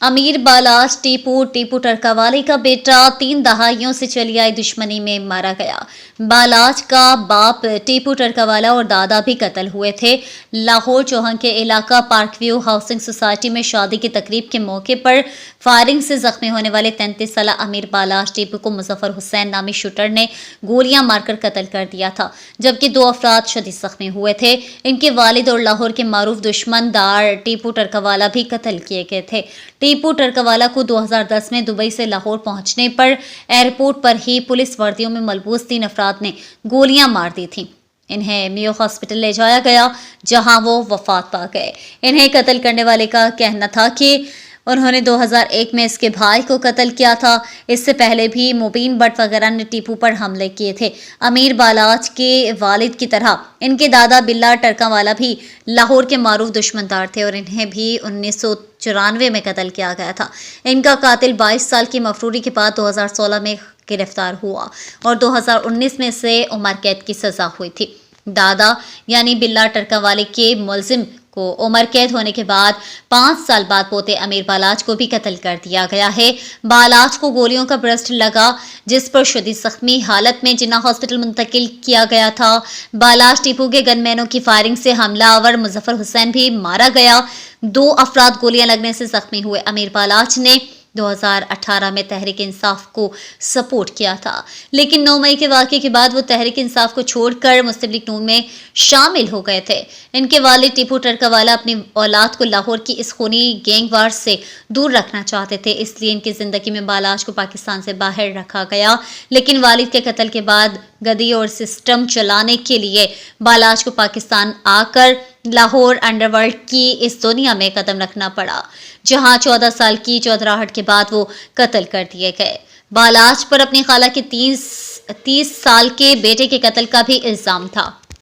अमीर बालाज टीपू टरकावाले का बेटा 3 दहाइयों से चली आई दुश्मनी में मारा गया। बालाज का बाप टीपू टरकावाला और दादा भी कत्ल हुए थे। लाहौर चौहान के इलाका पार्क व्यू हाउसिंग सोसाइटी में शादी की तकरीब के मौके पर फायरिंग से जख्मी होने वाले 33 साल अमीर बालाज टीपू को मुजफ्फर हुसैन नामी शूटर ने गोलियां मारकर कत्ल कर दिया था, जबकि 2 अफराद शदीद जख्मी हुए थे। इनके वालिद और लाहौर के मारूफ दुश्मन दार टीपू टरकावाला भी कत्ल किए गए थे। टीपू टरकावाला को 2010 में दुबई से लाहौर पहुंचने पर एयरपोर्ट पर ही पुलिस वर्दियों में मलबूस 3 अफराद ने गोलियां मार दी थीं। इन्हें मियो हॉस्पिटल ले जाया गया, जहां वो वफात पा गए। इन्हें कत्ल करने वाले का कहना था कि उन्होंने 2001 में इसके भाई को कत्ल किया था। इससे पहले भी मुबीन भट्ट वगैरह ने टीपू पर हमले किए थे। अमीर बालाज के वालिद की तरह इनके दादा बिल्ला टरकावाला भी लाहौर के मारूफ दुश्मनदार थे और इन्हें भी 1994 में कत्ल किया गया था। इनका कातिल 22 साल की मफरूरी के बाद 2016 में गिरफ्तार हुआ और 2019 में से उम्र कैद की सजा हुई थी। दादा यानी बिल्ला टरकावाले के मुलजिम को उम्र कैद होने के बाद 5 साल बाद पोते अमीर बालाज को भी कत्ल कर दिया गया है। बालाज को गोलियों का ब्रस्ट लगा, जिस पर शदीद जख्मी हालत में जिन्ना हॉस्पिटल मुंतकिल किया गया था। बालाज टीपू के गनमैनों की फायरिंग से हमलावर मुजफ्फर हुसैन भी मारा गया। 2 अफराद गोलियां लगने से जख्मी हुए। अमीर बालाज ने 2018 में तहरीक इंसाफ को सपोर्ट किया था, लेकिन 9 मई के वाक़े के बाद वो तहरीक इंसाफ को छोड़कर मुस्लिम लीग नून में शामिल हो गए थे। इनके वालिद टीपू टरकावाला अपनी औलाद को लाहौर की इस खूनी गैंगवार से दूर रखना चाहते थे, इसलिए इनकी जिंदगी में बालाज को पाकिस्तान से बाहर रखा गया। लेकिन वालिद के कत्ल के बाद गदी और सिस्टम चलाने के लिए बालाज को पाकिस्तान आकर लाहौर अंडरवर्ल्ड की इस दुनिया में कदम रखना पड़ा, जहां 14 साल की चौधराहट के बाद वो कत्ल कर दिए गए। बालाज पर अपनी खाला के 30 साल के बेटे के कत्ल का भी इल्जाम था।